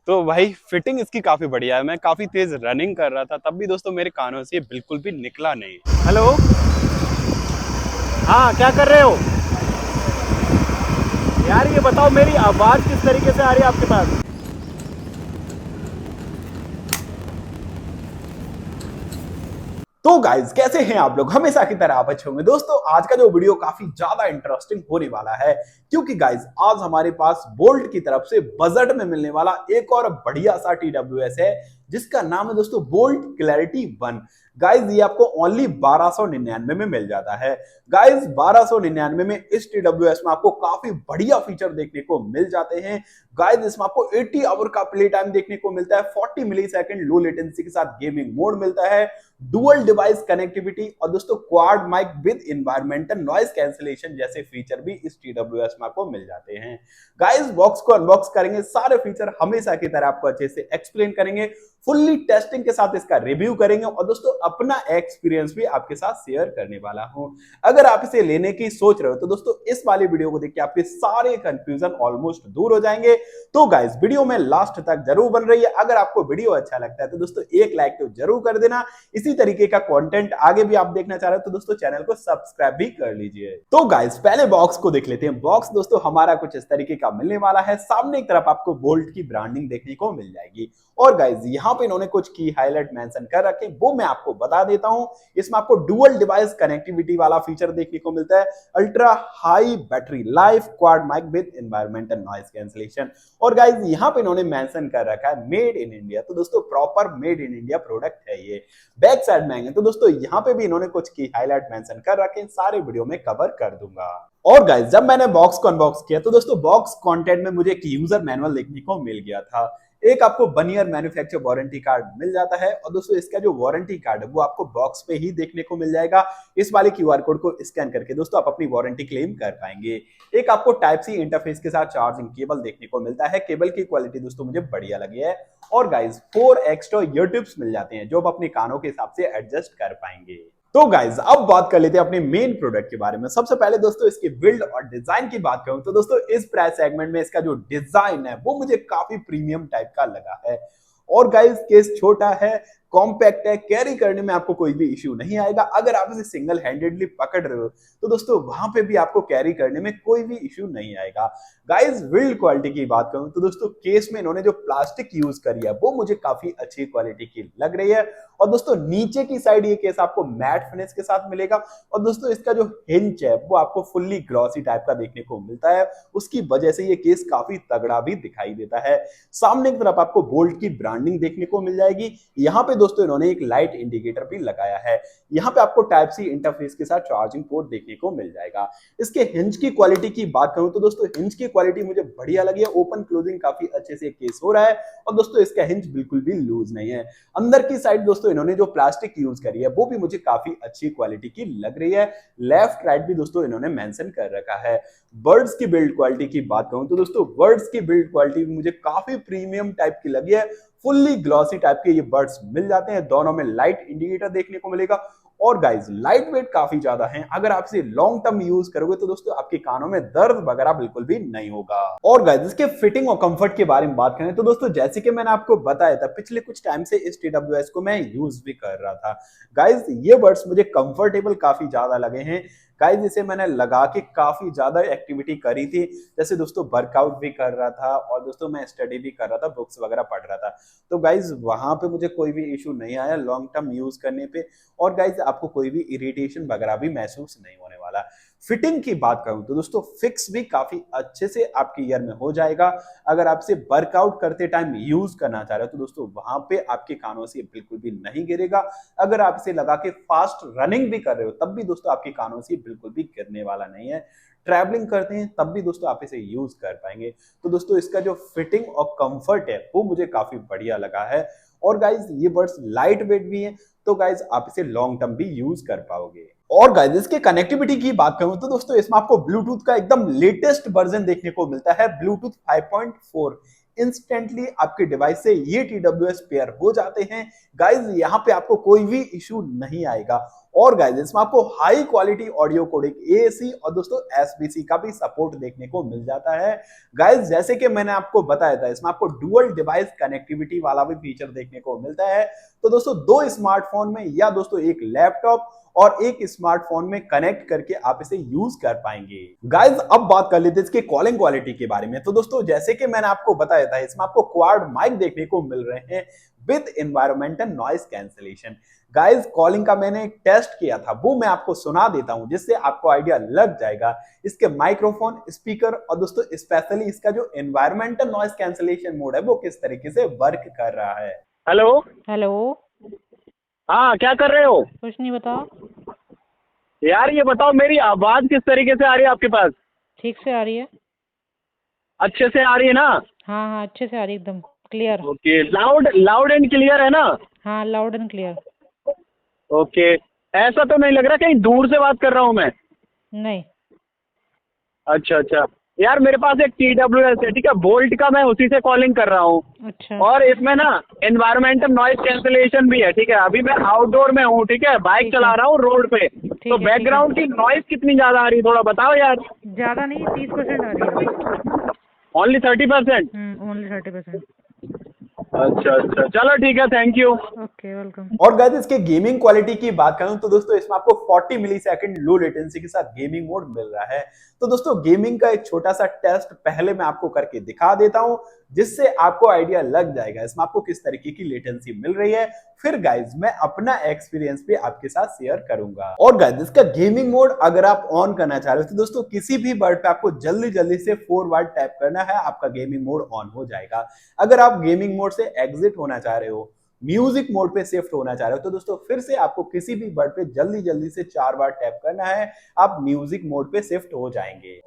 तो भाई फिटिंग इसकी काफी बढ़िया है। मैं काफी तेज रनिंग कर रहा था तब भी दोस्तों मेरे कानों से ये बिल्कुल भी निकला नहीं। हेलो। हाँ, क्या कर रहे हो यार? ये बताओ, मेरी आवाज़ किस तरीके से आ रही है आपके पास? तो गाइज, कैसे हैं आप लोग? हमेशा की तरह आप अच्छे होंगे। दोस्तों, आज का जो वीडियो काफी ज्यादा इंटरेस्टिंग होने वाला है, क्योंकि गाइज आज हमारे पास बोल्ट की तरफ से बजट में मिलने वाला एक और बढ़िया सा TWS है, जिसका नाम है दोस्तों बोल्ट क्लैरिटी 1। गाइज ये आपको ओनली 1299 में मिल जाता है। गाइज 1299 में इस TWS में आपको काफी बढ़िया फीचर देखने को मिल जाते हैं। गाइज इसमें आपको 80 आवर का प्ले टाइम देखने को मिलता है, 40 मिली सेकेंड लो लेटेंसी के साथ गेमिंग मोड मिलता है, डुअल डिवाइस कनेक्टिविटी और दोस्तों quad mic with environmental noise cancellation जैसे फीचर भी इस TWS में आपको मिल जाते हैं। गाइस बॉक्स को अनबॉक्स करेंगे, सारे फीचर हमेशा की तरह आपको अच्छे से एक्सप्लेन करेंगे, फुल्ली टेस्टिंग के साथ इसका रिव्यू करेंगे और दोस्तों अपना एक्सपीरियंस भी आपके साथ शेयर करने वाला हूं। अगर आप इसे लेने की सोच रहे हो तो दोस्तों इस वाली वीडियो को देख के आपके सारे कंफ्यूजन ऑलमोस्ट दूर हो जाएंगे। तो गाइस वीडियो में लास्ट तक जरूर बन रही है। अगर आपको वीडियो अच्छा लगता है तो दोस्तों एक लाइक तो जरूर कर देना। इसी तरीके का कंटेंट आगे भी आप देखना चाह रहे हो तो दोस्तों चैनल को सब्सक्राइब भी कर लीजिए। तो गाइस पहले बॉक्स को देख लेते हैं। बॉक्स दोस्तों हमारा कुछ इस तरीके का मिलने वाला है। सामने एक तरफ आपको बोल्ट की ब्रांडिंग देखने को मिल जाएगी और गाइस यहां पे इन्होंने कुछ की हाईलाइट मेंशन कर रखे, वो मैं आपको बता देता हूं। इसमें आपको डुअल डिवाइस कनेक्टिविटी वाला फीचर देखने को मिलता है, ultra high battery life, quad mic with environmental noise cancellation और गाइस यहां पे इन्होंने मेंशन कर रखा है मेड इन इंडिया। तो दोस्तों proper made in India product है ये। बैक साइड में आएंगे तो दोस्तों यहां पे भी इन्होंने कुछ की हाईलाइट मेंशन कर रखे हैं, सारे वीडियो में कवर कर दूंगा। और गाइस जब मैंने बॉक्स को अनबॉक्स किया तो दोस्तों बॉक्स कंटेंट में मुझे एक यूजर मैनुअल देखने को मिल गया था। एक आपको 1 ईयर मैन्युफैक्चर वारंटी कार्ड मिल जाता है और दोस्तों इसका जो वारंटी कार्ड है वो आपको बॉक्स पे ही देखने को मिल जाएगा। इस वाले QR कोड को स्कैन करके दोस्तों आप अपनी वारंटी क्लेम कर पाएंगे। एक आपको टाइप सी इंटरफेस के साथ चार्जिंग केबल देखने को मिलता है। केबल की क्वालिटी दोस्तों मुझे बढ़िया लगी है और गाइस 4 एक्स्ट्रा ईयर टिप्स मिल जाते हैं जो आप अपने कानों के हिसाब से एडजस्ट कर पाएंगे। तो गाइज अब बात कर लेते हैं अपने मेन प्रोडक्ट के बारे में। सबसे पहले दोस्तों इसकी बिल्ड और डिजाइन की बात करूं तो दोस्तों इस प्राइस सेगमेंट में इसका जो डिजाइन है वो मुझे काफी प्रीमियम टाइप का लगा है। और गाइज केस छोटा है, कॉम्पैक्ट है, कैरी करने में आपको कोई भी इश्यू नहीं आएगा। अगर आप इसे सिंगल हैंडेडली पकड़ रहे हो तो दोस्तों वहां पे भी आपको कैरी करने में कोई भी इश्यू नहीं आएगा। गाइज बिल्ड क्वालिटी की बात करूं तो दोस्तों केस में इन्होंने जो प्लास्टिक यूज करी है वो मुझे काफी अच्छी क्वालिटी की लग रही है और दोस्तों नीचे की साइड ये केस आपको मैट फिनिश के साथ मिलेगा और दोस्तों इसका जो हिंज है वो आपको फुल्ली ग्लॉसी टाइप का देखने को मिलता है। उसकी वजह से ये केस काफी तगड़ा भी दिखाई देता है। सामने की तरफ आपको बोल्ट की ब्रांडिंग देखने को मिल जाएगी। यहाँ पे दोस्तों इन्होंने एक लाइट इंडिकेटर भी लगाया है। यहाँ पे आपको टाइप सी इंटरफेस के साथ चार्जिंग पोर्ट देखने को मिल जाएगा। इसके हिंज की क्वालिटी की बात करूं तो दोस्तों हिंज की क्वालिटी मुझे बढ़िया लगी है। ओपन क्लोजिंग काफी अच्छे से केस हो रहा है और दोस्तों इसका हिंज बिल्कुल भी लूज नहीं है। अंदर की साइड दोस्तों इन्होंने जो प्लास्टिक यूज करी है वो भी मुझे काफी अच्छी क्वालिटी की लग रही है। लेफ्ट राइट भी दोस्तों इन्होंने मेंशन कर रखा है। बर्ड्स की बिल्ड क्वालिटी की बात करूं तो दोस्तों बर्ड्स की बिल्ड क्वालिटी भी मुझे काफी प्रीमियम टाइप की लगी है। फुल्ली ग्लॉसी टाइप के ये बर्ड्स मिल जाते हैं। दोनों में लाइट इंडिकेटर देखने को मिलेगा और गाइज लाइट वेट काफी ज्यादा है। अगर आप इसे लॉन्ग टर्म यूज करोगे तो दोस्तों आपके कानों में दर्द वगैरह बिल्कुल भी नहीं होगा। और गाइज इसके फिटिंग और कंफर्ट के बारे में बात करें तो दोस्तों जैसे कि मैंने आपको बताया था पिछले कुछ टाइम से इस TWS को मैं यूज भी कर रहा था। गाइज ये बर्ड्स मुझे कंफर्टेबल काफी ज्यादा लगे हैं। गाइज इसे मैंने लगा के काफी ज्यादा एक्टिविटी करी थी, जैसे दोस्तों वर्कआउट भी कर रहा था और दोस्तों मैं स्टडी भी कर रहा था, बुक्स वगैरह पढ़ रहा था। तो गाइज वहां पे मुझे कोई भी इशू नहीं आया लॉन्ग टर्म यूज करने पे और गाइज आपको कोई भी इरिटेशन वगैरह भी महसूस नहीं होने वाला। फिटिंग की बात करूं तो दोस्तों फिक्स भी काफी अच्छे से आपके ईयर में हो जाएगा। अगर आप इसे वर्कआउट करते टाइम यूज करना चाह रहे हो तो दोस्तों वहां पे आपके कानों से बिल्कुल भी नहीं गिरेगा। अगर आप इसे लगा के फास्ट रनिंग भी कर रहे हो तब भी दोस्तों आपके कानों से बिल्कुल भी गिरने वाला नहीं है। ट्रैवलिंग करते हैं तब भी दोस्तों आप इसे यूज कर पाएंगे। तो दोस्तों इसका जो फिटिंग और कंफर्ट है वो मुझे काफी बढ़िया लगा है। और गाइज ये बर्ड्स लाइट वेट भी हैं तो गाइज आप इसे लॉन्ग टर्म भी यूज कर पाओगे। और गाइज इसके कनेक्टिविटी की बात करूं तो दोस्तों इसमें आपको ब्लूटूथ का एकदम लेटेस्ट वर्जन देखने को मिलता है, ब्लूटूथ 5.4। इंस्टेंटली आपके डिवाइस से ये TWS पेयर हो जाते हैं। गाइज यहाँ पे आपको कोई भी इशू नहीं आएगा। और गाइज इसमें आपको high quality audio codec AAC और दोस्तों SBC का भी सपोर्ट देखने को मिल जाता है। गाइज जैसे कि मैंने आपको बताया था, इसमें आपको डुअल डिवाइस कनेक्टिविटी वाला भी फीचर देखने को मिलता है। तो दोस्तों दो स्मार्टफोन में या दोस्तों एक लैपटॉप और एक स्मार्टफोन में कनेक्ट करके आप इसे यूज कर पाएंगे। गाइज अब बात कर लेते हैं इसके कॉलिंग क्वालिटी के बारे में। तो दोस्तों जैसे कि मैंने आपको बताया था, इसमें आपको क्वाड माइक देखने को मिल रहे हैं with environmental noise cancellation. Guys calling का मैंने एक टेस्ट किया था, वो मैं आपको सुना देता हूं जिससे आपको आइडिया लग जाएगा इसके माइक्रोफोन, स्पीकर और दोस्तों स्पेशली इसका जो एनवायरमेंटल नॉइस कैंसिलेशन मोड है वो किस तरीके से वर्क कर रहा है। हेलो। हेलो। हाँ, क्या कर रहे हो? कुछ नहीं, बताओ। यार ये बताओ, मेरी आवाज किस तरीके से आ रही है आपके पास? ठीक से आ रही है। अच्छे से आ रही है ना? हाँ हाँ, अच्छे से आ रही है, एकदम clear. Okay, loud loud and clear है ना? हाँ, लाउड एंड क्लियर। ओके, ऐसा तो नहीं लग रहा कहीं दूर से बात कर रहा हूँ मैं? नहीं। अच्छा अच्छा। यार मेरे पास एक TWS है, ठीक है, बोल्ट का, मैं उसी से कॉलिंग कर रहा हूँ। अच्छा। और इसमें ना एनवायरमेंटल नॉइस कैंसिलेशन भी है, ठीक है। अभी मैं आउटडोर में हूँ, ठीक है, बाइक ठीक है। चला रहा हूँ रोड पे, तो है, बैकग्राउंड की नॉइस कितनी ज्यादा आ रही है, थोड़ा बताओ यार। ज़्यादा नहीं, 30% आ रही है। ओनली 30%? ओनली 30%। अच्छा अच्छा, चलो ठीक है, थैंक यू। Okay, welcome. और गाइस इसके गेमिंग क्वालिटी की बात करूं तो दोस्तों इसमें आपको 40 मिलीसेकंड लो लेटेंसी के साथ गेमिंग मोड मिल रहा है। तो दोस्तों गेमिंग का एक छोटा सा टेस्ट पहले मैं आपको करके दिखा देता हूं जिससे आपको आइडिया लग जाएगा इसमें आपको किस तरीके की लेटेंसी मिल रही है। फिर गाइज मैं अपना एक्सपीरियंस भी आपके साथ शेयर करूंगा। और गाइज इसका गेमिंग मोड अगर आप ऑन करना चाह रहे हो तो दोस्तों किसी भी वर्ड पे आपको जल्दी जल्दी से 4 बार टैप करना है, आपका गेमिंग मोड ऑन हो जाएगा। अगर आप गेमिंग मोड से एग्जिट होना चाह रहे हो, म्यूजिक मोड पे शिफ्ट होना चाह रहे हो, तो दोस्तों फिर से आपको किसी भी वर्ड पे जल्दी जल्दी से 4 बार टैप करना है, आप म्यूजिक मोड पे शिफ्ट हो जाएंगे।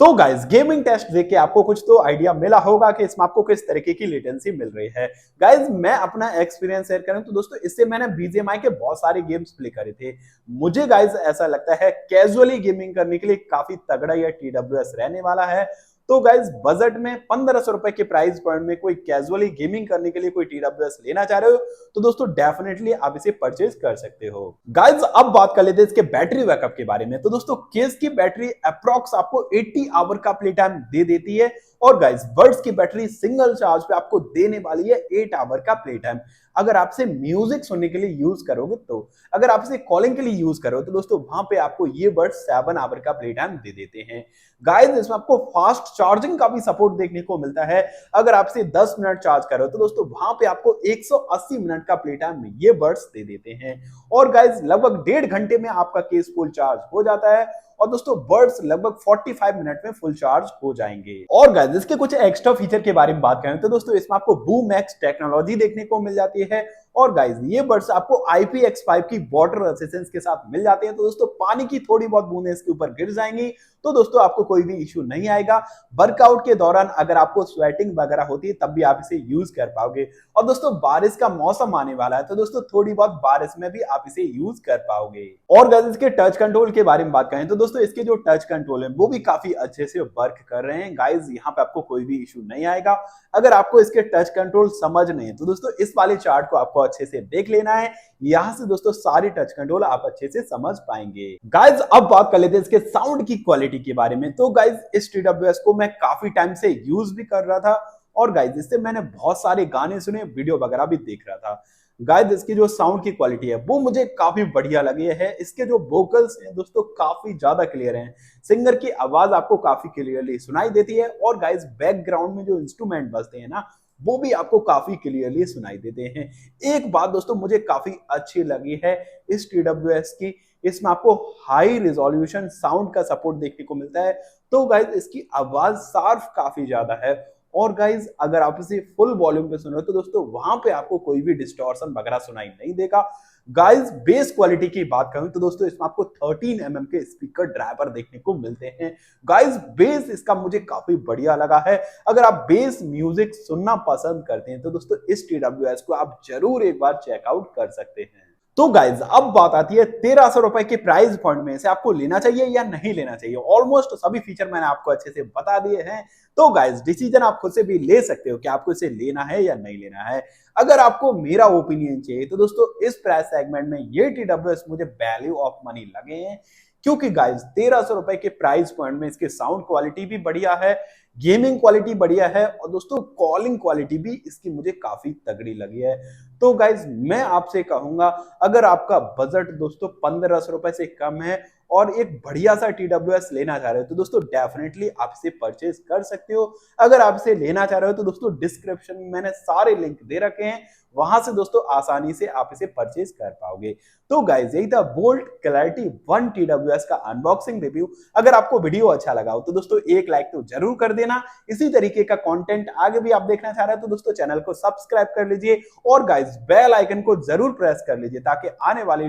तो गाइस गेमिंग टेस्ट देख के आपको कुछ तो आइडिया मिला होगा कि इसमें आपको किस तरीके की लेटेंसी मिल रही है। गाइस मैं अपना एक्सपीरियंस शेयर करूं तो दोस्तों इससे मैंने BGMI के बहुत सारे गेम्स प्ले करे थे। मुझे गाइस ऐसा लगता है कैजुअली गेमिंग करने के लिए काफी तगड़ा यह TWS रहने वाला है। तो गाइज बजट में 1500 रुपए के प्राइस पॉइंट में कोई कैजुअली गेमिंग करने के लिए कोई TWS लेना चाह रहे हो तो दोस्तों डेफिनेटली आप इसे परचेज कर सकते हो। गाइज अब बात कर लेते हैं इसके बैटरी बैकअप के बारे में। तो दोस्तों केस की बैटरी अप्रॉक्स आपको 80 आवर का प्ले टाइम दे देती है और गाइज बड्स की बैटरी सिंगल चार्ज पे आपको देने वाली है 8 आवर का प्ले टाइम। अगर आपसे म्यूजिक सुनने के लिए यूज करोगे तो, अगर आप इसे कॉलिंग के लिए यूज करो तो दोस्तों वहां पे आपको ये बड्स 7 आवर का प्ले टाइम दे देते हैं। गाइस इसमें आपको फास्ट चार्जिंग का भी सपोर्ट देखने को मिलता है। अगर आप इसे 10 मिनट चार्ज करो तो दोस्तों वहां पे आपको 180 मिनट का प्ले टाइम ये बड्स दे देते हैं। और गाइस लगभग 1.5 घंटे में आपका केस फुल चार्ज हो जाता है और दोस्तों बर्ड्स लगभग 45 मिनट में फुल चार्ज हो जाएंगे। और गाइस इसके कुछ एक्स्ट्रा फीचर के बारे में बात करें तो दोस्तों इसमें आपको बूम एक्स टेक्नोलॉजी देखने को मिल जाती है। और गाइस ये बर्ड्स आपको IPX5 की वाटर रेजिस्टेंस के साथ मिल जाते हैं। तो दोस्तों पानी की थोड़ी बहुत बूंदें इसके ऊपर गिर जाएंगी तो दोस्तों आपको कोई भी इश्यू नहीं आएगा। वर्कआउट के दौरान अगर आपको स्वेटिंग वगैरह होती है तब भी आप इसे यूज कर पाओगे। और दोस्तों बारिश का मौसम आने वाला है तो दोस्तों थोड़ी बहुत बारिश में भी आप इसे यूज कर पाओगे। और गाइस इसके टच कंट्रोल के बारे में बात करें तो दोस्तों इसके जो टच कंट्रोल है वो भी काफी अच्छे से वर्क कर रहे हैं। गाइस यहाँ पे आपको कोई भी इश्यू नहीं आएगा। अगर आपको इसके टच कंट्रोल समझ नहीं है तो दोस्तों इस वाले चार्ट को आपको अच्छे से देख लेना है, यहां से दोस्तों सारे टच कंट्रोल आप अच्छे से समझ पाएंगे। गाइस अब बात कर लेते हैं इसके साउंड की क्वालिटी के बारे में। तो गाइस इस TWS को मैं काफी टाइम से यूज भी कर रहा था और गाइस इससे मैंने बहुत सारे गाने सुने, वीडियो वगैरह भी देख रहा था। गाइस इसकी जो साउंड की क्वालिटी है वो मुझे काफी बढ़िया लगी है। इसके जो वोकल्स हैं दोस्तों काफी ज्यादा क्लियर हैं, सिंगर की आवाज आपको काफी क्लियरली सुनाई देती है। और गाइस बैकग्राउंड में जो इंस्ट्रूमेंट बजते हैं ना वो भी आपको काफी क्लियरली सुनाई देते हैं। एक बात दोस्तों मुझे काफी अच्छी लगी है इस TWS की, इसमें आपको हाई रिजोल्यूशन साउंड का सपोर्ट देखने को मिलता है। तो गाइस इसकी आवाज शार्प काफी ज्यादा है। और गाइस अगर आप इसे फुल वॉल्यूम पे सुन रहे हो तो दोस्तों वहां पे आपको कोई भी डिस्टॉर्शन वगैरह सुनाई नहीं देगा। गाइस बेस क्वालिटी की बात करूं तो दोस्तों इसमें आपको 13 mm के स्पीकर ड्राइवर देखने को मिलते हैं। गाइस बेस इसका मुझे काफी बढ़िया लगा है। अगर आप बेस म्यूजिक सुनना पसंद करते हैं तो दोस्तों इस TWS को आप जरूर एक बार चेकआउट कर सकते हैं। तो गाइज अब बात आती है 1300 रुपए के प्राइस पॉइंट में से आपको लेना चाहिए या नहीं लेना चाहिए। ऑलमोस्ट सभी फीचर मैंने आपको अच्छे से बता दिए हैं। तो गाइज डिसीजन आप खुद से भी ले सकते हो कि आपको इसे लेना है या नहीं लेना है। अगर आपको मेरा ओपिनियन चाहिए तो दोस्तों इस प्राइस सेगमेंट में ये TWS मुझे वैल्यू ऑफ मनी लगे हैं, क्योंकि गाइज 1300 रुपए के प्राइस पॉइंट में इसके साउंड क्वालिटी भी बढ़िया है, गेमिंग क्वालिटी बढ़िया है और दोस्तों कॉलिंग क्वालिटी भी इसकी मुझे काफी तगड़ी लगी है। तो गाइज मैं आपसे कहूंगा अगर आपका बजट दोस्तों 1500 रुपए से कम है और एक बढ़िया सा TWS लेना चाह रहे हो तो दोस्तों डेफिनेटली आप इसे परचेज कर सकते हो। अगर आप इसे लेना चाह रहे हो तो दोस्तों डिस्क्रिप्शन में मैंने सारे लिंक दे रखे हैं, वहां से दोस्तों आसानी से आप इसे परचेज कर पाओगे। तो गाइज यही था बोल्ट क्लैरिटी 1 TWS का अनबॉक्सिंग रिव्यू। अगर आपको वीडियो अच्छा लगा हो तो दोस्तों एक लाइक तो जरूर कर देना। इसी तरीके का कंटेंट आगे भी आप देखना चाह रहे हो तो दोस्तों चैनल को सब्सक्राइब कर लीजिए और गाइज बेल आइकन को जरूर प्रेस कर लीजिए ताकि आने वाली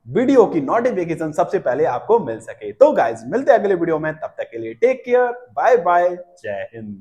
वीडियो की नोटिफिकेशन सबसे पहले आपको मिल सके। तो गाइज मिलते हैं अगले वीडियो में, तब तक के लिए टेक केयर, बाय बाय, जय हिंद।